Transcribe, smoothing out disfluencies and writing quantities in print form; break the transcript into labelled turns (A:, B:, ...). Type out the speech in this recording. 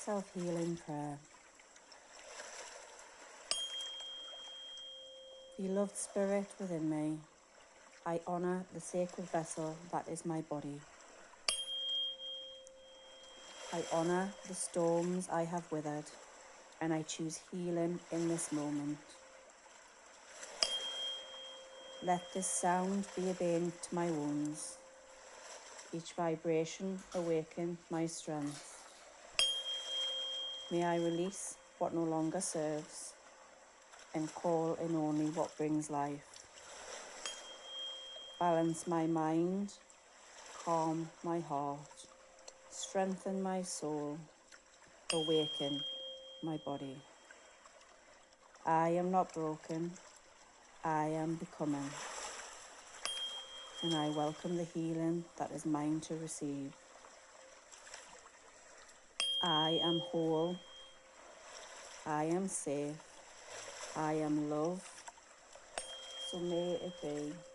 A: self-healing prayer. Beloved Spirit within me, I honour the sacred vessel that is my body. I honour the storms I have withered, and I choose healing in this moment. Let this sound be a bane to my wounds. Each vibration awaken my strength. May I release what no longer serves and call in only what brings life. Balance my mind, calm my heart, strengthen my soul, awaken my body. I am not broken, I am becoming, and I welcome the healing that is mine to receive. I am whole, I am safe, I am love, so may it be.